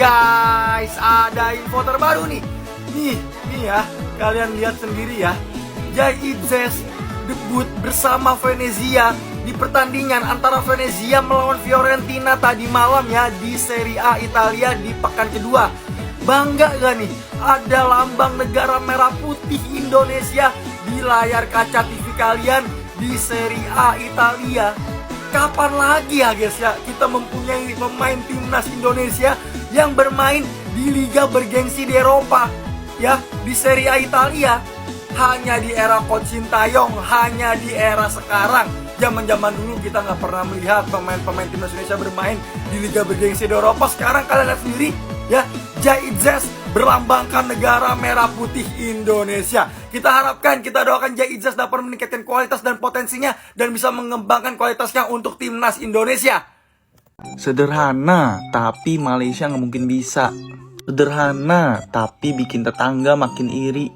Guys, ada info terbaru nih. Nih ya, kalian lihat sendiri ya. Jai Itzes debut bersama Venezia di pertandingan antara Venezia melawan Fiorentina tadi malam ya di Serie A Italia di pekan kedua. Bangga gak nih ada lambang negara merah putih Indonesia di layar kaca TV kalian di Serie A Italia? Kapan lagi ya guys ya kita mempunyai pemain timnas Indonesia yang bermain di liga bergengsi di Eropa ya, di Serie A Italia? Hanya di era Coach Sintayong, hanya di era sekarang. Zaman-zaman dulu kita nggak pernah melihat pemain-pemain timnas Indonesia bermain di liga bergengsi di Eropa. Sekarang kalian lihat sendiri ya, Jai Itzes berlambangkan negara merah putih Indonesia. Kita harapkan, kita doakan Jai Itzes dapat meningkatkan kualitas dan potensinya dan bisa mengembangkan kualitasnya untuk timnas Indonesia. Sederhana, tapi Malaysia nggak mungkin bisa. Sederhana, tapi bikin tetangga makin iri.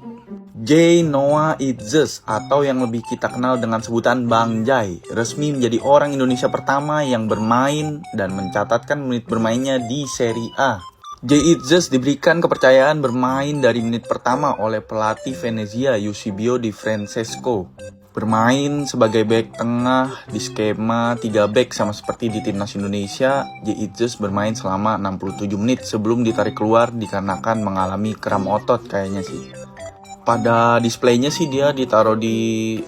Jai Noah Itzes, atau yang lebih kita kenal dengan sebutan Bang Jai, resmi menjadi orang Indonesia pertama yang bermain dan mencatatkan menit bermainnya di Serie A. Jai Itzes diberikan kepercayaan bermain dari menit pertama oleh pelatih Venezia Eusebio Di Francesco. Bermain sebagai bek tengah di skema 3 bek sama seperti di timnas Indonesia. Jai Itzes bermain selama 67 menit sebelum ditarik keluar dikarenakan mengalami kram otot kayaknya sih. Pada displaynya sih dia ditaruh di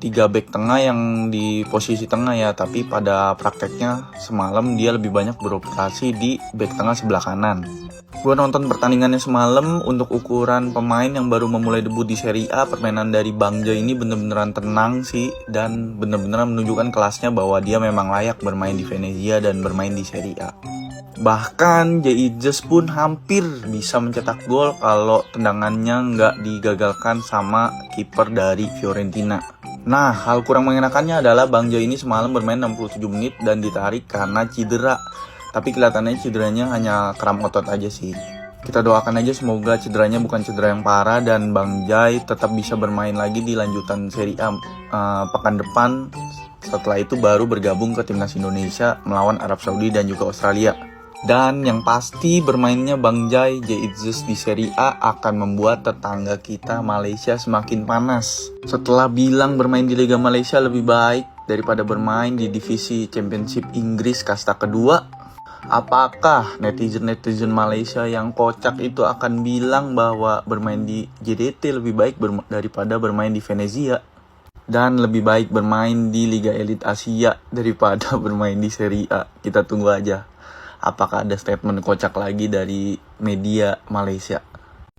3 bek tengah yang di posisi tengah ya, tapi pada prakteknya semalam dia lebih banyak beroperasi di bek tengah sebelah kanan. Gue nonton pertandingannya semalam. Untuk ukuran pemain yang baru memulai debut di Serie A, permainan dari Bang Jai ini bener-beneran tenang sih, dan bener-beneran menunjukkan kelasnya bahwa dia memang layak bermain di Venezia dan bermain di Serie A. Bahkan Jai Itzes pun hampir bisa mencetak gol kalau tendangannya nggak digagalkan sama kiper dari Fiorentina. Nah, hal kurang mengenakannya adalah Bang Jai ini semalam bermain 67 menit dan ditarik karena cedera. Tapi kelihatannya cederanya hanya kram otot aja sih. Kita doakan aja semoga cederanya bukan cedera yang parah dan Bang Jai tetap bisa bermain lagi di lanjutan Serie A pekan depan. Setelah itu baru bergabung ke timnas Indonesia melawan Arab Saudi dan juga Australia. Dan yang pasti bermainnya Bang Jai Itzes di Serie A akan membuat tetangga kita Malaysia semakin panas. Setelah bilang bermain di Liga Malaysia lebih baik daripada bermain di divisi Championship Inggris kasta kedua, apakah netizen-netizen Malaysia yang kocak itu akan bilang bahwa bermain di JDT lebih baik daripada bermain di Venezia? Dan lebih baik bermain di Liga Elit Asia daripada bermain di Serie A? Kita tunggu aja. Apakah ada statement kocak lagi dari media Malaysia?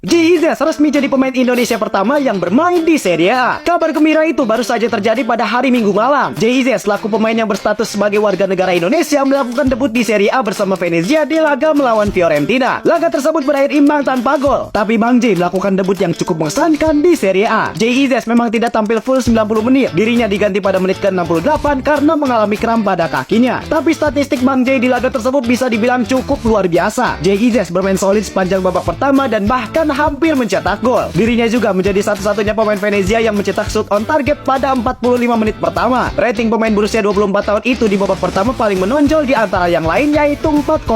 Jai Itzes resmi jadi pemain Indonesia pertama yang bermain di Serie A. Kabar gembira itu baru saja terjadi pada hari Minggu malam. Jai Itzes selaku pemain yang berstatus sebagai warga negara Indonesia melakukan debut di Serie A bersama Venezia di laga melawan Fiorentina. Laga tersebut berakhir imbang tanpa gol. Tapi Bang Jai melakukan debut yang cukup mengesankan di Serie A. Jai Itzes memang tidak tampil full 90 menit. Dirinya diganti pada menit ke-68 karena mengalami kram pada kakinya. Tapi statistik Bang Jai di laga tersebut bisa dibilang cukup luar biasa. Jai Itzes bermain solid sepanjang babak pertama dan bahkan hampir mencetak gol. Dirinya juga menjadi satu-satunya pemain Venezia yang mencetak shoot on target pada 45 menit pertama. Rating pemain berusia 24 tahun itu di babak pertama paling menonjol di antara yang lain, yaitu 4,8.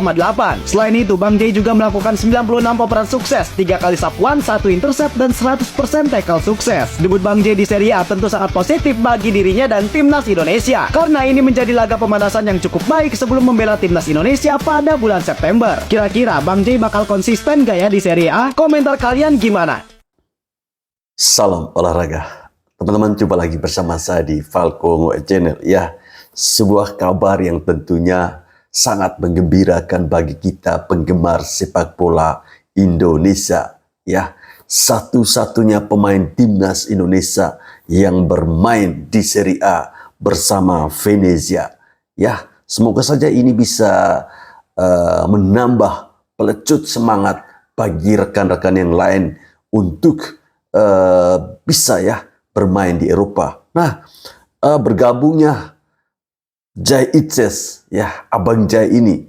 Selain itu, Bang Jai juga melakukan 96 operasi sukses, 3 kali sub one, 1 intercept, dan 100% tackle sukses. Debut Bang Jai di Serie A tentu sangat positif bagi dirinya dan timnas Indonesia, karena ini menjadi laga pemanasan yang cukup baik sebelum membela timnas Indonesia pada bulan September. Kira-kira Bang Jai bakal konsisten gak ya di Serie A? Komentar kalian gimana? Salam olahraga. Teman-teman, jumpa lagi bersama saya di Falco Channel. Ya, sebuah kabar yang tentunya sangat menggembirakan bagi kita penggemar sepak bola Indonesia. Ya, satu-satunya pemain timnas Indonesia yang bermain di Serie A bersama Venezia. Ya, semoga saja ini bisa menambah pelecut semangat bagi rekan-rekan yang lain untuk bisa ya bermain di Eropa. Nah, bergabungnya Jai Itzes ya, Abang Jai ini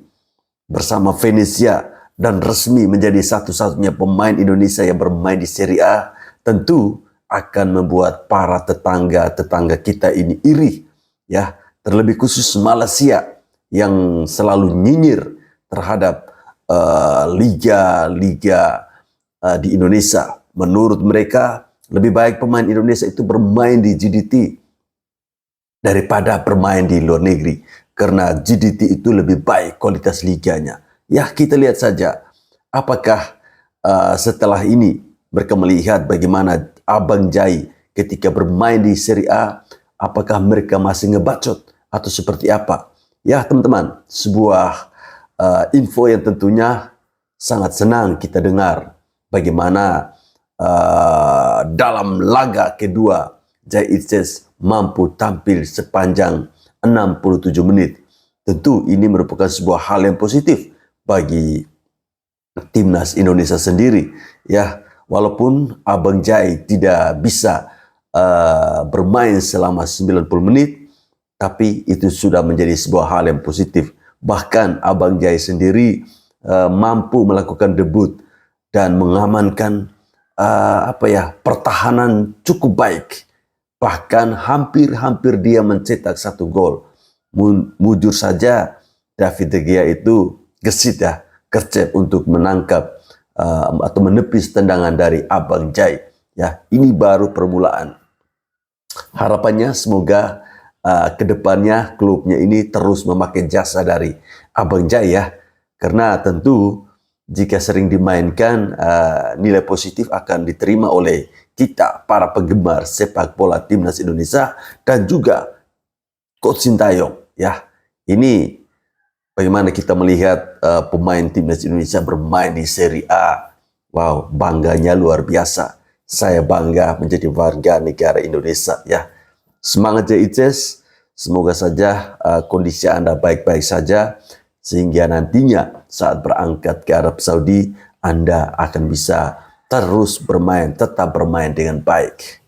bersama Venezia dan resmi menjadi satu-satunya pemain Indonesia yang bermain di Serie A tentu akan membuat para tetangga-tetangga kita ini iri ya, terlebih khusus Malaysia yang selalu nyinyir terhadap liga-liga di Indonesia. Menurut mereka, lebih baik pemain Indonesia itu bermain di GDT daripada bermain di luar negeri. Karena GDT itu lebih baik kualitas liganya. Ya, kita lihat saja apakah setelah ini mereka melihat bagaimana Abang Jai ketika bermain di Serie A, apakah mereka masih ngebacot atau seperti apa. Ya teman-teman, sebuah info yang tentunya sangat senang kita dengar bagaimana dalam laga kedua Jai Itzes mampu tampil sepanjang 67 menit. Tentu ini merupakan sebuah hal yang positif bagi timnas Indonesia sendiri. Ya, walaupun Abang Jai tidak bisa bermain selama 90 menit, tapi itu sudah menjadi sebuah hal yang positif. Bahkan Abang Jai sendiri mampu melakukan debut dan mengamankan pertahanan cukup baik. Bahkan hampir-hampir dia mencetak 1 gol. Mujur saja David De Gea itu gesit ya, kercep untuk menangkap atau menepis tendangan dari Abang Jai. Ya, ini baru permulaan. Harapannya semoga kedepannya klubnya ini terus memakai jasa dari Abang Jai ya. Karena tentu jika sering dimainkan, nilai positif akan diterima oleh kita, para penggemar sepak bola timnas Indonesia dan juga Coach Sintayong. Ya, ini bagaimana kita melihat pemain timnas Indonesia bermain di Serie A. Wow, bangganya luar biasa. Saya bangga menjadi warga negara Indonesia ya. Semangat Jai Itzes. Semoga saja kondisi Anda baik-baik saja, sehingga nantinya saat berangkat ke Arab Saudi, Anda akan bisa terus bermain, tetap bermain dengan baik.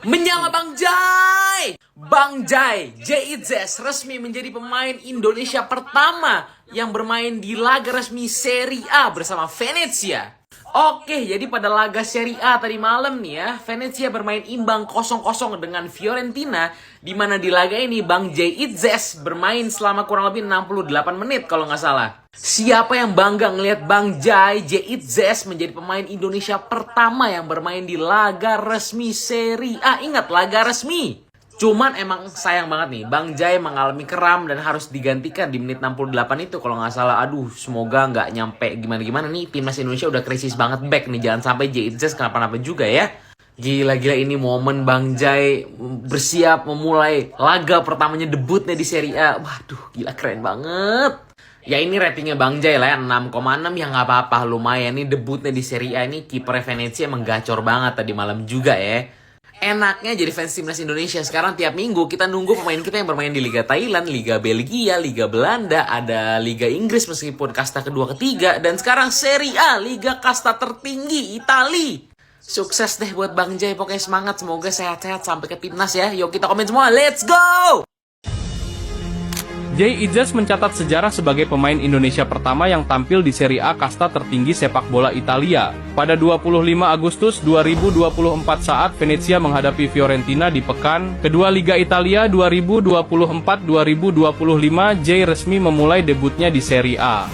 Menyala Bang Jai! Bang Jai, Jai Itzes resmi menjadi pemain Indonesia pertama yang bermain di laga resmi Serie A bersama Venezia. Oke, jadi pada laga Serie A tadi malam nih ya, Venezia bermain imbang 0-0 dengan Fiorentina, di mana di laga ini Bang Jai Itzes bermain selama kurang lebih 68 menit kalau nggak salah. Siapa yang bangga ngelihat Bang Jai Itzes menjadi pemain Indonesia pertama yang bermain di laga resmi Serie A? Ingat, laga resmi. Cuman emang sayang banget nih, Bang Jai mengalami kram dan harus digantikan di menit 68 itu kalau nggak salah. Aduh, semoga nggak nyampe gimana-gimana nih. Timnas Indonesia udah krisis banget back nih. Jangan sampai Jai Itzes kenapa-napa juga ya. Gila-gila, ini momen Bang Jai bersiap memulai laga pertamanya, debutnya di Serie A. Waduh, gila, keren banget. Ya ini ratingnya Bang Jai lah ya, 6,6 ya nggak apa-apa, lumayan nih debutnya di Serie A. Ini kiper Venezia emang gacor banget tadi malam juga ya. Enaknya jadi fans timnas Indonesia sekarang tiap minggu kita nunggu pemain kita yang bermain di Liga Thailand, Liga Belgia, Liga Belanda, ada Liga Inggris meskipun kasta kedua ketiga, dan sekarang Serie A, Liga kasta tertinggi Itali. Sukses deh buat Bang Jai, pokoknya semangat, semoga sehat-sehat sampai ke timnas ya. Yuk kita komen semua, let's go! Jai Itzes mencatat sejarah sebagai pemain Indonesia pertama yang tampil di Serie A kasta tertinggi sepak bola Italia. Pada 25 Agustus 2024 saat Venezia menghadapi Fiorentina di pekan kedua Liga Italia 2024-2025, Jai resmi memulai debutnya di Serie A.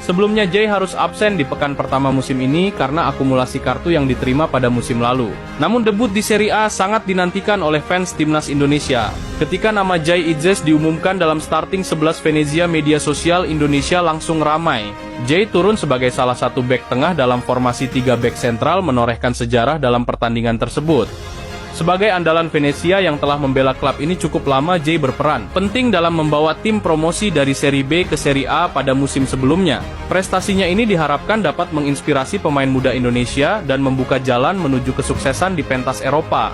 Sebelumnya Jai harus absen di pekan pertama musim ini karena akumulasi kartu yang diterima pada musim lalu. Namun debut di Serie A sangat dinantikan oleh fans timnas Indonesia. Ketika nama Jai Itzes diumumkan dalam starting 11 Venezia, media sosial Indonesia langsung ramai. Jai turun sebagai salah satu bek tengah dalam formasi 3 bek sentral, menorehkan sejarah dalam pertandingan tersebut. Sebagai andalan Venezia yang telah membela klub ini cukup lama, Jai berperan penting dalam membawa tim promosi dari Serie B ke Serie A pada musim sebelumnya. Prestasinya ini diharapkan dapat menginspirasi pemain muda Indonesia dan membuka jalan menuju kesuksesan di pentas Eropa.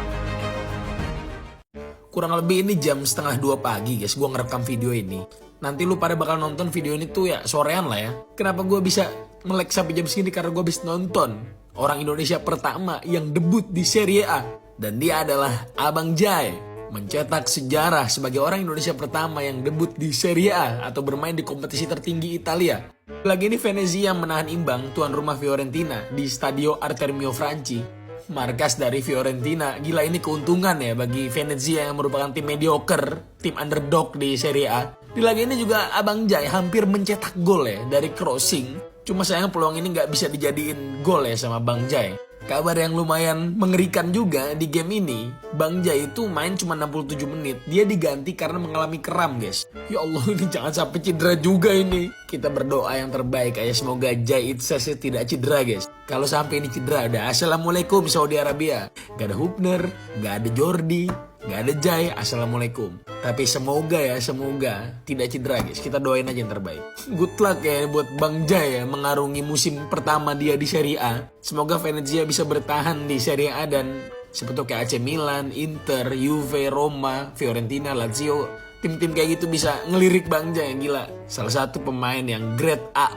Kurang lebih ini jam 1:30 pagi guys, gue ngerekam video ini. Nanti lu pada bakal nonton video ini tuh ya sorean lah ya. Kenapa gue bisa melek sampai jam segini? Karena gue habis nonton orang Indonesia pertama yang debut di Serie A. Dan dia adalah Abang Jai, mencetak sejarah sebagai orang Indonesia pertama yang debut di Serie A atau bermain di kompetisi tertinggi Italia. Lagi ini Venezia menahan imbang tuan rumah Fiorentina di Stadio Artemio Franchi, markas dari Fiorentina. Gila, ini keuntungan ya bagi Venezia yang merupakan tim mediocre, tim underdog di Serie A. Di laga ini juga Abang Jai hampir mencetak gol ya dari crossing. Cuma sayang peluang ini nggak bisa dijadiin gol ya sama Bang Jai. Kabar yang lumayan mengerikan juga di game ini, Bang Jai itu main cuma 67 menit. Dia diganti karena mengalami kram, guys. Ya Allah, ini jangan sampai cedera juga ini. Kita berdoa yang terbaik aja, semoga Jai Itzes tidak cedera, guys. Kalau sampai ini cedera, udah assalamualaikum Saudi Arabia. Gak ada Hubner, gak ada Jordi, gak ada Jai, assalamualaikum. Tapi semoga ya, semoga tidak cedera, guys. Kita doain aja yang terbaik. Good luck ya buat Bang Jai ya, mengarungi musim pertama dia di Serie A. Semoga Venezia bisa bertahan di Serie A dan seperti kayak AC Milan, Inter, Juve, Roma, Fiorentina, Lazio. Tim-tim kayak gitu bisa ngelirik Bang Jai, gila. Salah satu pemain yang grade A+++.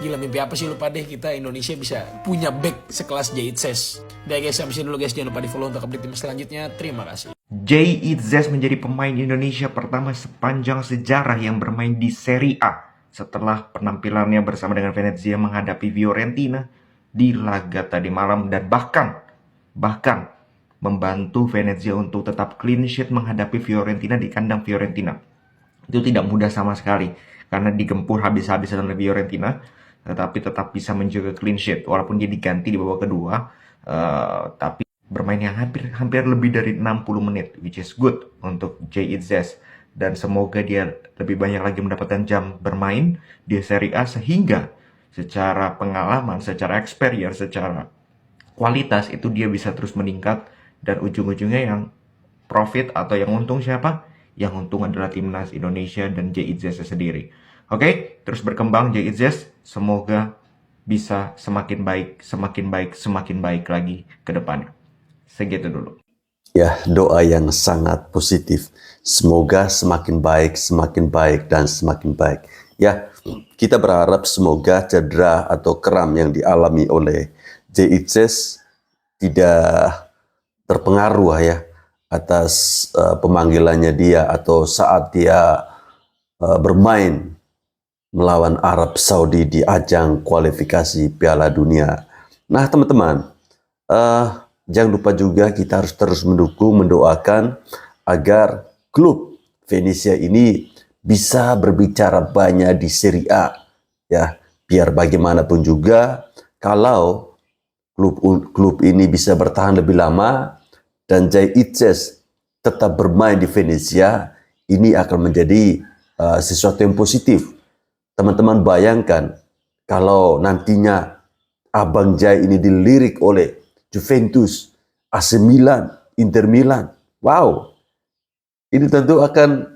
Gila, mimpi apa sih lupa deh kita Indonesia bisa punya back sekelas Jai Itzes. Udah guys, sampai sini dulu guys. Jangan lupa di follow untuk update tim selanjutnya. Terima kasih. Jai Itzes menjadi pemain Indonesia pertama sepanjang sejarah yang bermain di Serie A setelah penampilannya bersama dengan Venezia menghadapi Fiorentina di laga tadi malam dan bahkan membantu Venezia untuk tetap clean sheet menghadapi Fiorentina di kandang Fiorentina. Itu tidak mudah sama sekali karena digempur habis-habisan oleh Fiorentina, tetapi tetap bisa menjaga clean sheet walaupun dia diganti di babak kedua, tapi bermain yang hampir lebih dari 60 menit, which is good untuk Jai Itzes. Dan semoga dia lebih banyak lagi mendapatkan jam bermain di Serie A sehingga secara pengalaman, secara experience, secara kualitas itu dia bisa terus meningkat. Dan ujung-ujungnya yang profit atau yang untung siapa? Yang untung adalah timnas Indonesia dan Jai Itzes sendiri. Oke, terus berkembang Jai Itzes. Semoga bisa semakin baik lagi ke depannya. Segitu dulu. Ya, doa yang sangat positif. Semoga semakin baik, dan semakin baik. Ya, kita berharap semoga cedera atau kram yang dialami oleh Jai Itzes tidak terpengaruh ya atas pemanggilannya dia atau saat dia bermain melawan Arab Saudi di ajang kualifikasi Piala Dunia. Nah teman-teman, jangan lupa juga kita harus terus mendukung, mendoakan agar klub Venezia ini bisa berbicara banyak di Serie A ya, biar bagaimanapun juga kalau klub ini bisa bertahan lebih lama dan Jai Itzes tetap bermain di Venezia, ini akan menjadi sesuatu yang positif. Teman-teman bayangkan kalau nantinya Abang Jai ini dilirik oleh Juventus, AC Milan, Inter Milan. Wow, ini tentu akan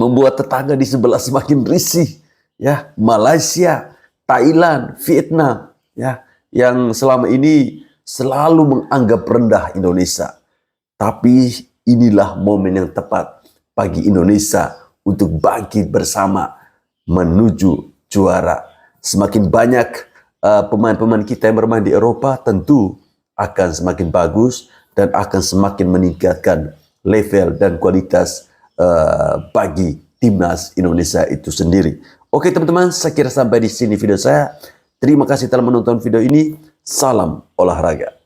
membuat tetangga di sebelah semakin risih. Ya, Malaysia, Thailand, Vietnam, ya, yang selama ini selalu menganggap rendah Indonesia. Tapi inilah momen yang tepat bagi Indonesia untuk bangkit bersama menuju juara. Semakin banyak pemain-pemain kita yang bermain di Eropa tentu akan semakin bagus dan akan semakin meningkatkan level dan kualitas bagi timnas Indonesia itu sendiri. Oke teman-teman, saya kira sampai di sini video saya. Terima kasih telah menonton video ini. Salam olahraga.